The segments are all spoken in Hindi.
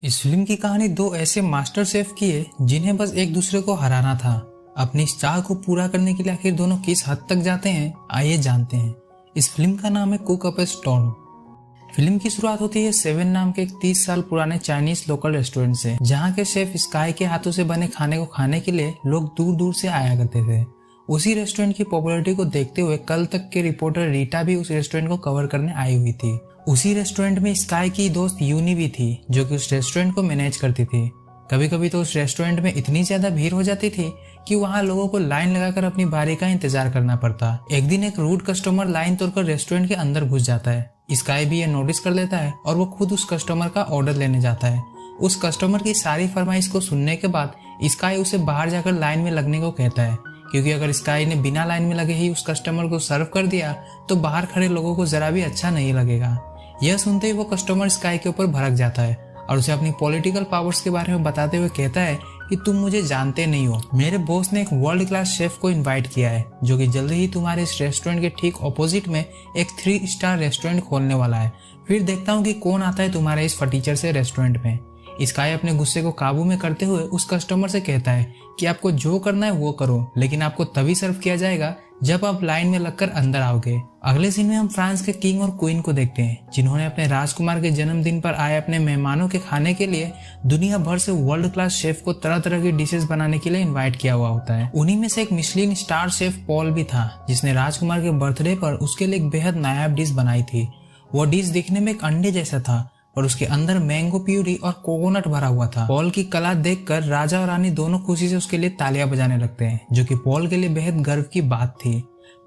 इस फिल्म की कहानी दो ऐसे मास्टर शेफ की है जिन्हें बस एक दूसरे को हराना था। अपनी इस चाह को पूरा करने के लिए आखिर दोनों किस हद तक जाते हैं, आइए जानते हैं। इस फिल्म का नाम है कुक अप ए स्टॉर्म। फिल्म की शुरुआत होती है सेवन नाम के एक 30 साल पुराने चाइनीज लोकल रेस्टोरेंट से, जहाँ के शेफ स्काई के हाथों से बने खाने को खाने के लिए लोग दूर दूर से आया करते थे। उसी रेस्टोरेंट की पॉपुलैरिटी को देखते हुए कल तक के रिपोर्टर रीटा भी उस रेस्टोरेंट को कवर करने आई हुई थी। उसी रेस्टोरेंट में स्काई की दोस्त यूनी भी थी, जो कि उस रेस्टोरेंट को मैनेज करती थी। कभी कभी तो उस रेस्टोरेंट में इतनी ज्यादा भीड़ हो जाती थी कि वहाँ लोगों को लाइन लगाकर अपनी बारी का इंतजार करना पड़ता। एक दिन एक रूड कस्टमर लाइन तोड़कर रेस्टोरेंट के अंदर घुस जाता है। स्काई भी ये नोटिस कर लेता है और वो खुद उस कस्टमर का ऑर्डर लेने जाता है। उस कस्टमर की सारी फरमाइश को सुनने के बाद स्काई उसे बाहर जाकर लाइन में लगने को कहता है, क्योंकि अगर स्काई ने बिना लाइन में लगे ही उस कस्टमर को सर्व कर दिया तो बाहर खड़े लोगों को जरा भी अच्छा नहीं लगेगा। यह सुनते ही वो कस्टमर स्काई के ऊपर भड़क जाता है और उसे अपनी पॉलिटिकल पावर्स के बारे में बताते हुए कहता है कि तुम मुझे जानते नहीं हो, मेरे बॉस ने एक वर्ल्ड क्लास शेफ को इनवाइट किया है जो कि जल्दी ही तुम्हारे इस रेस्टोरेंट के ठीक ऑपोजिट में एक 3 स्टार रेस्टोरेंट खोलने वाला है। फिर देखता हूँ कि कौन आता है तुम्हारे इस फटीचर से रेस्टोरेंट में। स्काई अपने गुस्से को काबू में करते हुए उस कस्टमर से कहता है कि आपको जो करना है वो करो, लेकिन आपको तभी सर्व किया जाएगा जब आप लाइन में लगकर अंदर आओगे। अगले सीन में हम फ्रांस के किंग और क्वीन को देखते हैं, जिन्होंने अपने राजकुमार के जन्मदिन पर आए अपने मेहमानों के खाने के लिए दुनिया भर से वर्ल्ड क्लास शेफ को तरह तरह की डिशेस बनाने के लिए इनवाइट किया हुआ होता है। उन्हीं में से एक मिशेलिन स्टार शेफ पॉल भी था, जिसने राजकुमार के बर्थडे पर उसके लिए एक बेहद नायाब डिश बनाई थी। वो डिश दिखने में एक अंडे जैसा था और उसके अंदर मैंगो प्यूरी और कोकोनट भरा हुआ था। पॉल की कला देखकर राजा और रानी दोनों खुशी से उसके लिए तालियां बजाने लगते हैं, जो कि पॉल के लिए बेहद गर्व की बात थी।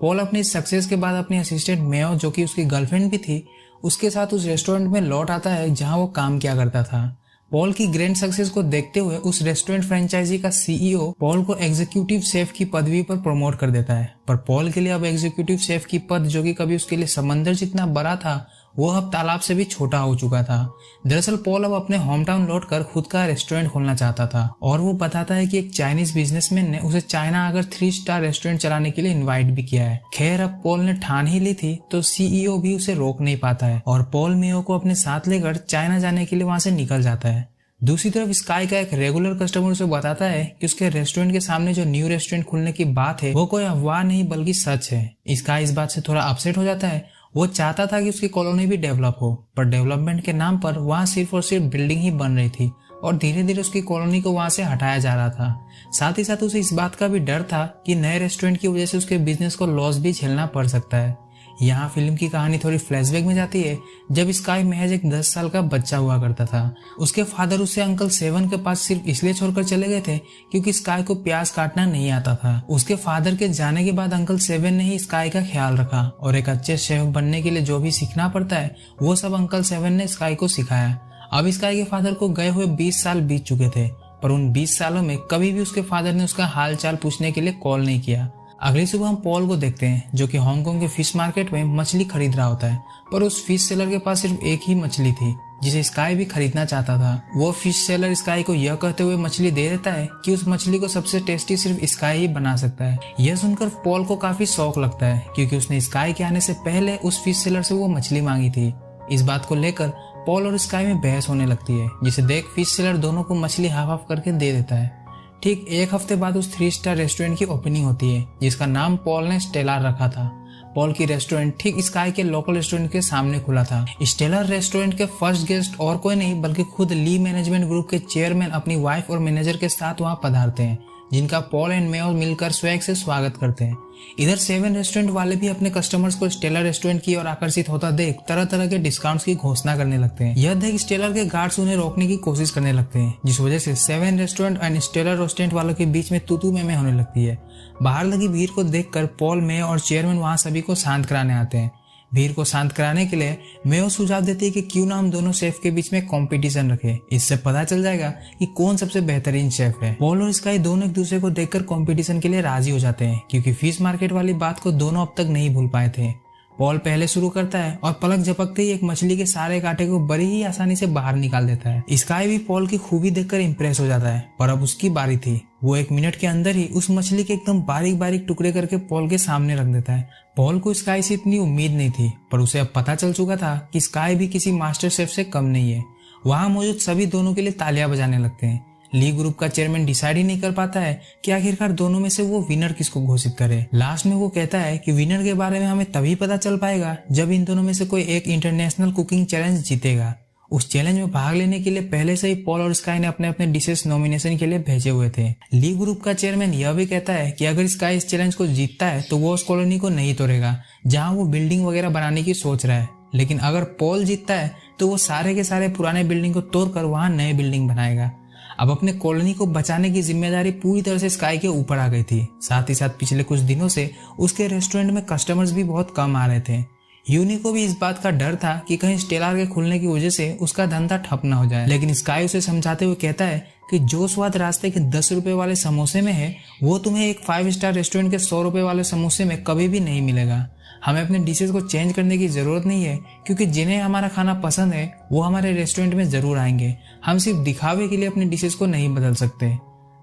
पॉल अपनी सक्सेस के बाद अपनी असिस्टेंट मेयो, जो कि उसकी गर्लफ्रेंड भी थी, उसके साथ उस रेस्टोरेंट में लौट आता है जहां वो काम किया करता था। पॉल की ग्रैंड सक्सेस को देखते हुए उस रेस्टोरेंट फ्रेंचाइजी का सीईओ पॉल को एग्जीक्यूटिव शेफ की पदवी पर प्रमोट कर देता है। पर पॉल के लिए अब एग्जीक्यूटिव शेफ की पद, जो कि कभी उसके लिए समंदर जितना बड़ा था, वो अब तालाब से भी छोटा हो चुका था। दरअसल पॉल अब अपने होम टाउन लौटकर खुद का रेस्टोरेंट खोलना चाहता था और वो बताता है कि एक चाइनीज बिजनेसमैन ने उसे चाइना आकर 3 स्टार रेस्टोरेंट चलाने के लिए इनवाइट भी किया है। खैर, अब पॉल ने ठान ही ली थी तो सीईओ भी उसे रोक नहीं पाता है और पॉल मेयो को अपने साथ लेकर चाइना जाने के लिए वहां से निकल जाता है। दूसरी तरफ स्काई का एक रेगुलर कस्टमर उसे बताता है कि उसके रेस्टोरेंट के सामने जो न्यू रेस्टोरेंट खुलने की बात है वो कोई अफवाह नहीं बल्कि सच है। स्काई इस बात से थोड़ा अपसेट हो जाता है। वो चाहता था कि उसकी कॉलोनी भी डेवलप हो, पर डेवलपमेंट के नाम पर वहाँ सिर्फ और सिर्फ बिल्डिंग ही बन रही थी और धीरे धीरे उसकी कॉलोनी को वहाँ से हटाया जा रहा था। साथ ही साथ उसे इस बात का भी डर था कि नए रेस्टोरेंट की वजह से उसके बिजनेस को लॉस भी झेलना पड़ सकता है। यहाँ फिल्म की कहानी थोड़ी फ्लैशबैक में जाती है, जब स्काई महज एक 10 साल का बच्चा हुआ करता था। उसके फादर उसे अंकल सेवन के पास सिर्फ इसलिए छोड़कर चले गए थे क्योंकि स्काई को प्याज काटना नहीं आता था। उसके फादर के जाने के बाद अंकल सेवन ने ही स्काई का ख्याल रखा और एक अच्छे शेफ बनने के लिए जो भी सीखना पड़ता है वो सब अंकल सेवन ने स्काई को सिखाया। अब स्काई के फादर को गए हुए 20 साल बीत चुके थे, पर उन 20 सालों में कभी भी उसके फादर ने उसका हाल चाल पूछने के लिए कॉल नहीं किया। अगली सुबह हम पॉल को देखते हैं, जो कि हांगकांग के फिश मार्केट में मछली खरीद रहा होता है, पर उस फिश सेलर के पास सिर्फ एक ही मछली थी जिसे स्काई भी खरीदना चाहता था। वो फिश सेलर स्काई को यह कहते हुए मछली दे देता है कि उस मछली को सबसे टेस्टी सिर्फ स्काई ही बना सकता है। यह सुनकर पॉल को काफी शौक लगता है, क्योंकि उसने स्काई के आने से पहले उस फिश सेलर से वो मछली मांगी थी। इस बात को लेकर पॉल और स्काई में बहस होने लगती है, जिसे देख फिश सेलर दोनों को मछली हाफ हाफ करके दे देता है। ठीक 1 हफ्ते बाद उस 3 स्टार रेस्टोरेंट की ओपनिंग होती है, जिसका नाम पॉल ने स्टेलर रखा था। पॉल की रेस्टोरेंट ठीक स्काई के लोकल रेस्टोरेंट के सामने खुला था। स्टेलर रेस्टोरेंट के फर्स्ट गेस्ट और कोई नहीं बल्कि खुद ली मैनेजमेंट ग्रुप के चेयरमैन अपनी वाइफ और मैनेजर के साथ वहां पधारते हैं, जिनका पॉल एंड मेयो मिलकर स्वैग से स्वागत करते हैं। इधर 7 रेस्टोरेंट वाले भी अपने कस्टमर्स को स्टेलर रेस्टोरेंट की ओर आकर्षित होता देख तरह तरह के डिस्काउंट्स की घोषणा करने लगते हैं। यह देख स्टेलर के गार्ड्स उन्हें रोकने की कोशिश करने लगते हैं, जिस वजह से 7 रेस्टोरेंट एंड स्टेलर रेस्टोरेंट वालों के बीच में तू में होने लगती है। बाहर लगी भीड़ को देखकर पॉल, मेयो और चेयरमैन वहां सभी को शांत कराने आते हैं। भीड़ को शांत कराने के लिए मेयो सुझाव देती है कि क्यों ना हम दोनों शेफ के बीच में कंपटीशन रखें, इससे पता चल जाएगा कि कौन सबसे बेहतरीन शेफ है। पॉल और स्काई दोनों एक दूसरे को देखकर कंपटीशन के लिए राजी हो जाते हैं, क्योंकि फिश मार्केट वाली बात को दोनों अब तक नहीं भूल पाए थे। पॉल पहले शुरू करता है और पलक झपकते ही एक मछली के सारे कांटे को बड़ी ही आसानी से बाहर निकाल देता है। स्काई भी पॉल की खूबी देखकर इंप्रेस हो जाता है, पर अब उसकी बारी थी। वो 1 मिनट के अंदर ही उस मछली के एकदम बारीक बारीक टुकड़े करके पॉल के सामने रख देता है। पॉल को स्काई से इतनी उम्मीद नहीं थी, पर उसे अब पता चल चुका था कि स्काई भी किसी मास्टर शेफ से कम नहीं है। वहाँ मौजूद सभी दोनों के लिए तालियां बजाने लगते हैं। ली ग्रुप का चेयरमैन डिसाइड ही नहीं कर पाता है कि आखिरकार दोनों में से वो विनर किसको घोषित करे। लास्ट में वो कहता है कि विनर के बारे में हमें तभी पता चल पाएगा जब इन दोनों में से कोई एक इंटरनेशनल कुकिंग चैलेंज जीतेगा। उस चैलेंज में भाग लेने के लिए पहले से ही पॉल और स्काई ने अपने अपने डिशेस नॉमिनेशन के लिए भेजे हुए थे। ली ग्रुप का चेयरमैन यह भी कहता है कि अगर स्काई इस चैलेंज को जीतता है तो वो उस कॉलोनी को नहीं तोड़ेगा जहाँ वो बिल्डिंग वगैरह बनाने की सोच रहा है, लेकिन अगर पॉल जीतता है तो वो सारे के सारे पुराने बिल्डिंग को तोड़कर वहाँ नए बिल्डिंग बनाएगा। अब अपने कॉलोनी को बचाने की जिम्मेदारी पूरी तरह से स्काई के ऊपर आ गई थी। साथ ही साथ पिछले कुछ दिनों से उसके रेस्टोरेंट में कस्टमर्स भी बहुत कम आ रहे थे। यूनी को भी इस बात का डर था कि कहीं स्टेलार के खुलने की वजह से उसका धंधा ठप न हो जाए, लेकिन स्काई उसे समझाते हुए कहता है कि जो स्वाद रास्ते के 10 रुपए वाले समोसे में है वो तुम्हें एक 5 स्टार रेस्टोरेंट के 100 रुपए वाले समोसे में कभी भी नहीं मिलेगा। हमें अपने डिशेज को चेंज करने की जरूरत नहीं है, क्योंकि जिन्हें हमारा खाना पसंद है वो हमारे रेस्टोरेंट में जरूर आएंगे। हम सिर्फ दिखावे के लिए अपने डिशेज को नहीं बदल सकते।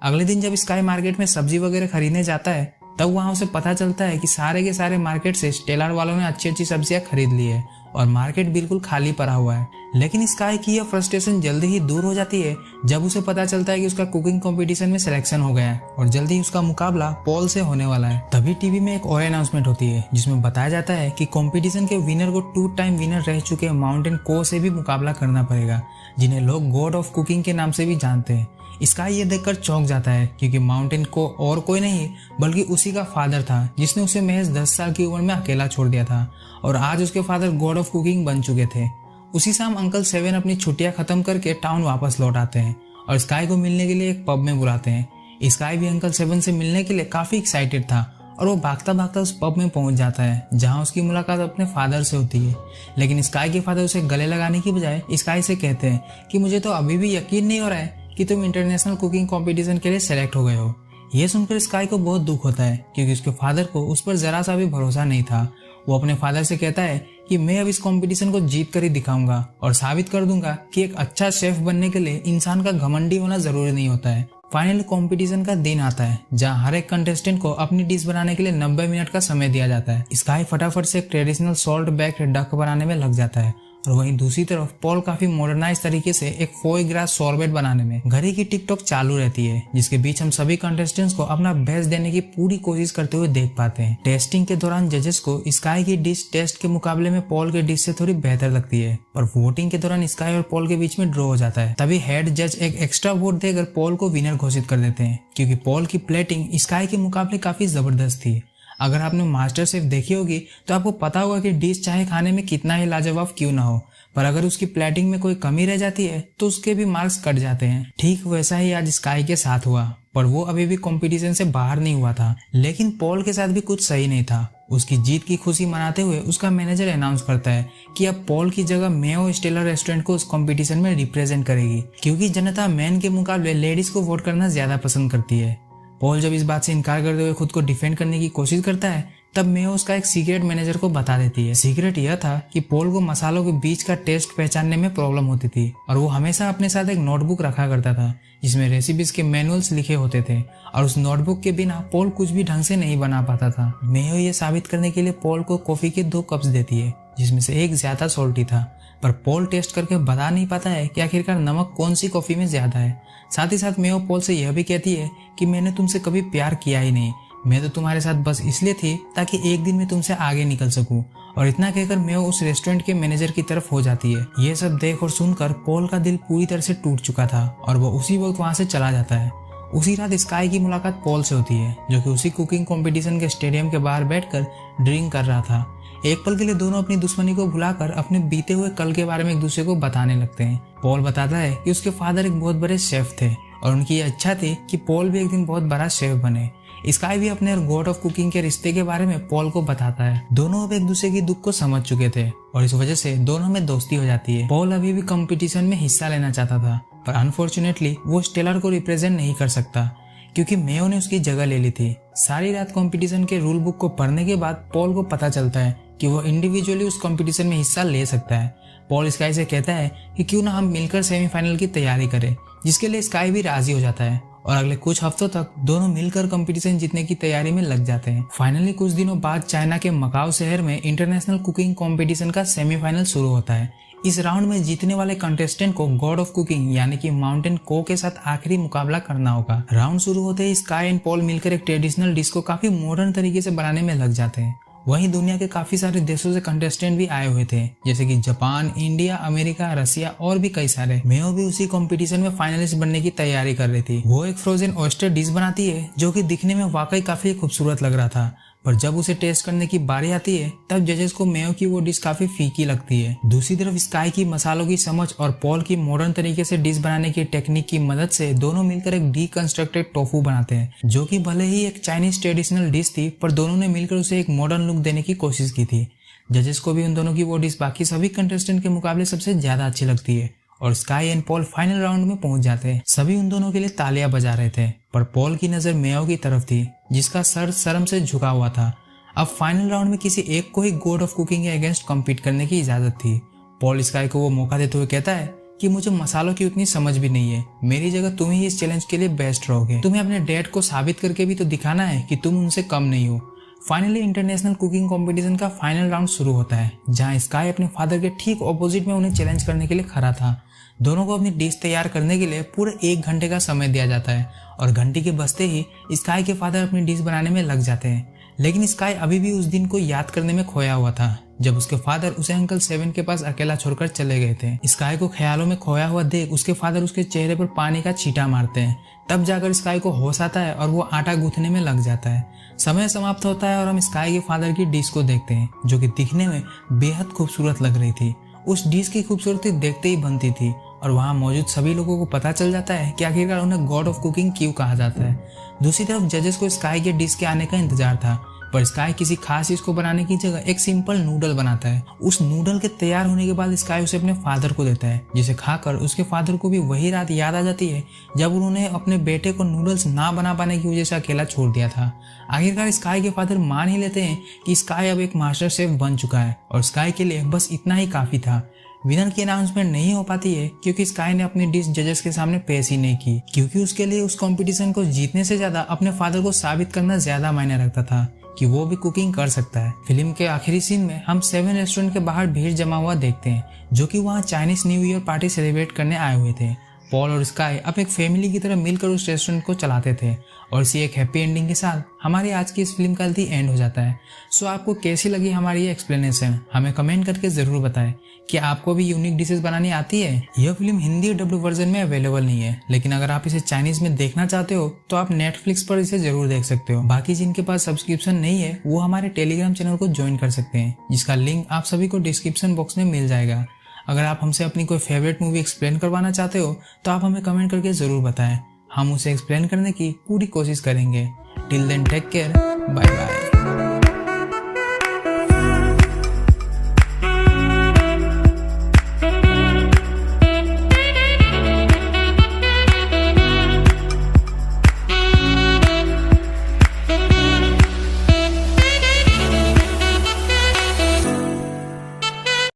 अगले दिन जब स्काई मार्केट में सब्जी वगैरह खरीदने जाता है तब वहां उसे पता चलता है कि सारे के सारे मार्केट से स्टेलार वालों ने अच्छी अच्छी सब्जियां खरीद ली है और मार्केट बिल्कुल खाली पड़ा हुआ है। लेकिन स्काई की यह फ्रस्ट्रेशन जल्दी ही दूर हो जाती है जब उसे पता चलता है कि उसका कुकिंग कंपटीशन में सिलेक्शन हो गया है और जल्दी ही उसका मुकाबला पॉल से होने वाला है। तभी टीवी में एक और अनाउंसमेंट होती है जिसमें बताया जाता है कि कंपटीशन के विनर को 2 टाइम विनर रह चुके माउंटेन को से भी मुकाबला करना पड़ेगा, जिन्हें लोग गॉड ऑफ कुकिंग के नाम से भी जानते हैं। स्काई ये देखकर चौंक जाता है क्योंकि माउंटेन को और कोई नहीं बल्कि उसी का फादर था जिसने उसे महज 10 साल की उम्र में अकेला छोड़ दिया था और आज उसके फादर गॉड ऑफ कुकिंग बन चुके थे। उसी शाम अंकल 7 अपनी छुट्टियां खत्म करके टाउन वापस लौट आते हैं और स्काई को मिलने के लिए एक पब में बुलाते हैं। स्काई भी अंकल 7 से मिलने के लिए काफी एक्साइटेड था और वो भागता भागता उस पब में पहुंच जाता है जहां उसकी मुलाकात अपने फादर से होती है। लेकिन स्काई के फादर उसे गले लगाने की बजाय स्काई से कहते हैं कि मुझे तो अभी भी यकीन नहीं हो रहा है कि तुम इंटरनेशनल कुकिंग कंपटीशन के लिए सेलेक्ट हो गए हो। ये सुनकर स्काई को बहुत दुख होता है क्योंकि उसके फादर को उस पर जरा सा भी भरोसा नहीं था। वो अपने फादर से कहता है कि मैं अब इस कंपटीशन को जीत कर ही दिखाऊंगा और साबित कर दूंगा कि एक अच्छा शेफ बनने के लिए इंसान का घमंडी होना जरूरी नहीं होता है। फाइनली कंपटीशन का दिन आता है जहां हर एक कंटेस्टेंट को अपनी डिश बनाने के लिए 90 मिनट का समय दिया जाता है। स्काई फटाफट से एक ट्रेडिशनल सॉल्ट बेक्ड डक बनाने में लग जाता है और वहीं दूसरी तरफ पॉल काफी मॉडर्नाइज तरीके से एक फोई ग्रास सॉर्बेट बनाने में। घड़ी की टिकटॉक चालू रहती है जिसके बीच हम सभी कंटेस्टेंट्स को अपना बेस्ट देने की पूरी कोशिश करते हुए देख पाते हैं। टेस्टिंग के दौरान जजेस को स्काई की डिश टेस्ट के मुकाबले में पॉल के डिश से थोड़ी बेहतर लगती है और वोटिंग के दौरान स्काई और पॉल के बीच में ड्रॉ हो जाता है। तभी हेड जज एक एक्स्ट्रा वोट देकर पॉल को विनर घोषित कर देते हैं क्योंकि पॉल की प्लेटिंग स्काई के मुकाबले काफी जबरदस्त थी। अगर आपने मास्टर शेफ देखी होगी तो आपको पता होगा कि डिश चाहे खाने में कितना ही लाजवाब क्यों ना हो, पर अगर उसकी प्लेटिंग में कोई कमी रह जाती है तो उसके भी मार्क्स कट जाते हैं। ठीक वैसा ही आज स्काई के साथ हुआ, पर वो अभी भी कंपटीशन से बाहर नहीं हुआ था। लेकिन पॉल के साथ भी कुछ सही नहीं था। उसकी जीत की खुशी मनाते हुए उसका मैनेजर अनाउंस करता है कि अब पॉल की जगह मेयो स्टेलर रेस्टोरेंट को उस कंपटीशन में रिप्रेजेंट करेगी क्योंकि जनता मैन के मुकाबले लेडीज को वोट करना ज्यादा पसंद करती है। पॉल जब इस बात से इनकार करते हुए खुद को डिफेंड करने की कोशिश करता है तब मेयो उसका एक सीक्रेट मैनेजर को बता देती है। सीक्रेट यह था कि पॉल को मसालों के बीच का टेस्ट पहचानने में प्रॉब्लम होती थी और वो हमेशा अपने साथ एक नोटबुक रखा करता था जिसमें रेसिपीज के मैनुअल्स लिखे होते थे और उस नोटबुक के बिना पॉल कुछ भी ढंग से नहीं बना पाता था। मेयो ये साबित करने के लिए पॉल को कॉफी के 2 कप्स देती है जिसमें से एक ज्यादा सॉल्टी था, पर पॉल टेस्ट करके बता नहीं पाता है कि आखिरकार नमक कौन सी कॉफी में ज्यादा है। साथ ही साथ मेयो पॉल से यह भी कहती है कि मैंने तुमसे कभी प्यार किया ही नहीं, मैं तो तुम्हारे साथ बस इसलिए थी ताकि एक दिन मैं तुमसे आगे निकल सकूं। और इतना कहकर मेयो उस रेस्टोरेंट के मैनेजर की तरफ हो जाती है। ये सब देख और सुनकर पॉल का दिल पूरी तरह से टूट चुका था और वो उसी वक्त वहां से चला जाता है। उसी रात स्काई की मुलाकात पॉल से होती है जो कि उसी कुकिंग कंपटीशन के स्टेडियम के बाहर बैठकर ड्रिंक कर रहा था। एक पल के लिए दोनों अपनी दुश्मनी को भुलाकर अपने बीते हुए कल के बारे में एक दूसरे को बताने लगते हैं। पॉल बताता है कि उसके फादर एक बहुत बड़े शेफ थे और उनकी ये इच्छा थी कि पॉल भी एक दिन बहुत बड़ा शेफ बने। स्काई भी अपने गॉड ऑफ कुकिंग के रिश्ते के बारे में पॉल को बताता है। दोनों अब एक दूसरे की दुख को समझ चुके थे और इस वजह से दोनों में दोस्ती हो जाती है। पॉल अभी भी कंपटीशन में हिस्सा लेना चाहता था पर अनफॉर्चुनेटली वो स्टेलर को रिप्रेजेंट नहीं कर सकता क्योंकि मेयो ने उसकी जगह ले ली थी। सारी रात कंपटीशन के रूल बुक को पढ़ने के बाद पॉल को पता चलता है कि वो इंडिविजुअली उस कंपटीशन में हिस्सा ले सकता है। पॉल स्काई से कहता है कि क्यों ना हम मिलकर सेमीफाइनल की तैयारी करें, जिसके लिए स्काई भी राजी हो जाता है और अगले कुछ हफ्तों तक दोनों मिलकर कंपटीशन जीतने की तैयारी में लग जाते हैं। फाइनली कुछ दिनों बाद चाइना के मकाओ शहर में इंटरनेशनल कुकिंग कंपटीशन का सेमीफाइनल शुरू होता है। इस राउंड में जीतने वाले कंटेस्टेंट को गॉड ऑफ कुकिंग यानी कि माउंटेन को के साथ आखिरी मुकाबला करना होगा। राउंड शुरू होते ही स्काई एंड पॉल मिलकर एक ट्रेडिशनल डिश को काफी मॉडर्न तरीके से बनाने में लग जाते हैं। वहीं दुनिया के काफी सारे देशों से कंटेस्टेंट भी आए हुए थे, जैसे कि जापान, इंडिया, अमेरिका, रसिया और भी कई सारे। मेयो भी उसी कंपटीशन में फाइनलिस्ट बनने की तैयारी कर रही थी। वो एक फ्रोजन ऑयस्टर डिश बनाती है जो कि दिखने में वाकई काफी खूबसूरत लग रहा था, पर जब उसे टेस्ट करने की बारी आती है तब जजेस को मेयो की वो डिश काफी फीकी लगती है। दूसरी तरफ स्काई की मसालों की समझ और पॉल की मॉडर्न तरीके से डिश बनाने की टेक्निक की मदद से दोनों मिलकर एक डीकंस्ट्रक्टेड टोफू बनाते हैं, जो कि भले ही एक चाइनीज ट्रेडिशनल डिश थी, पर दोनों ने मिलकर उसे एक मॉडर्न लुक देने की कोशिश की थी। जजेस को भी उन दोनों की वो डिश बाकी सभी कंटेस्टेंट के मुकाबले सबसे ज्यादा अच्छी लगती है और sky and Paul final round में पहुंच जाते हैं। सभी उन दोनों के लिए तालियां बजा रहे थे, पर पॉल की नजर मेयो की तरफ थी, जिसका सर शर्म से झुका हुआ था। अब फाइनल राउंड में किसी एक को ही गॉड ऑफ कुकिंग के अगेंस्ट कम्पीट करने की इजाजत थी। पॉल स्काई को वो मौका देते हुए कहता है कि मुझे मसालों की उतनी समझ भी नहीं है, मेरी जगह तुम ही इस चैलेंज के लिए बेस्ट रहोगे। तुम्हें अपने डैड को साबित करके भी तो दिखाना है कि तुम उनसे कम नहीं हो। फाइनली इंटरनेशनल कुकिंग कंपटीशन का फाइनल राउंड शुरू होता है, जहां स्काई अपने फादर के ठीक ऑपोजिट में उन्हें चैलेंज करने के लिए खड़ा था। दोनों को अपनी डिश तैयार करने के लिए पूरे 1 घंटे का समय दिया जाता है और घंटी के बजते ही स्काई के फादर अपनी डिश बनाने में लग जाते हैं। लेकिन स्काई अभी भी उस दिन को याद करने में खोया हुआ था जब उसके फादर उसे अंकल 7 के पास अकेला छोड़कर चले गए थे। स्काई को ख्यालों में खोया हुआ देख उसके फादर उसके चेहरे पर पानी का छींटा मारते हैं। तब जाकर स्काई को होश आता है और वो आटा गूंथने में लग जाता है। समय समाप्त होता है और हम स्काई के फादर की डिश को देखते हैं, जो कि दिखने में बेहद खूबसूरत लग रही थी। उस डिश की खूबसूरती देखते ही बनती थी और वहां मौजूद सभी लोगों को पता चल जाता है कि आखिरकार उन्हें गॉड ऑफ कुकिंग क्यों कहा जाता है। दूसरी तरफ जजेस को स्काई के डिश के आने का इंतजार था, पर स्काई किसी खास चीज को बनाने की जगह एक सिंपल नूडल बनाता है। उस नूडल के तैयार होने के बाद स्काई उसे अपने फादर को देता है, जिसे खाकर उसके फादर को भी वही रात याद आ जाती है जब उन्होंने अपने बेटे को नूडल्स ना बना पाने की वजह से अकेला छोड़ दिया था। आखिरकार स्काई के फादर मान ही लेते हैं कि स्काई अब एक मास्टर शेफ बन चुका है और स्काई के लिए बस इतना ही काफी था। विनर की अनाउंसमेंट नहीं हो पाती है क्योंकि स्काई ने अपनी डिश जजेस के सामने पेश ही नहीं की, क्योंकि उसके लिए उस कंपटीशन को जीतने से ज्यादा अपने फादर को साबित करना ज्यादा मायने रखता था कि वो भी कुकिंग कर सकता है। फिल्म के आखिरी सीन में हम 7 रेस्टोरेंट के बाहर भीड़ जमा हुआ देखते हैं, जो कि वहाँ Chinese new year party celebrate करने आए हुए थे। पॉल और स्काई अब एक फैमिली की तरह मिलकर उस रेस्टोरेंट को चलाते थे और इसी एक हैप्पी एंडिंग के साथ हमारी आज की इस फिल्म का दी एंड हो जाता है। सो आपको कैसी लगी हमारी ये एक्सप्लेनेशन, हमें कमेंट करके जरूर बताएं। कि आपको भी यूनिक डिशेस बनानी आती है? यह फिल्म हिंदी और डब्ल्यू वर्जन में अवेलेबल नहीं है, लेकिन अगर आप इसे चाइनीज में देखना चाहते हो तो आप नेटफ्लिक्स पर इसे जरूर देख सकते हो। बाकी जिनके पास सब्सक्रिप्शन नहीं है वो हमारे टेलीग्राम चैनल को ज्वाइन कर सकते हैं, जिसका लिंक आप सभी को डिस्क्रिप्शन बॉक्स में मिल जाएगा। अगर आप हमसे अपनी कोई फेवरेट मूवी एक्सप्लेन करवाना चाहते हो तो आप हमें कमेंट करके जरूर बताएं, हम उसे एक्सप्लेन करने की पूरी कोशिश करेंगे। Till then take care, bye bye.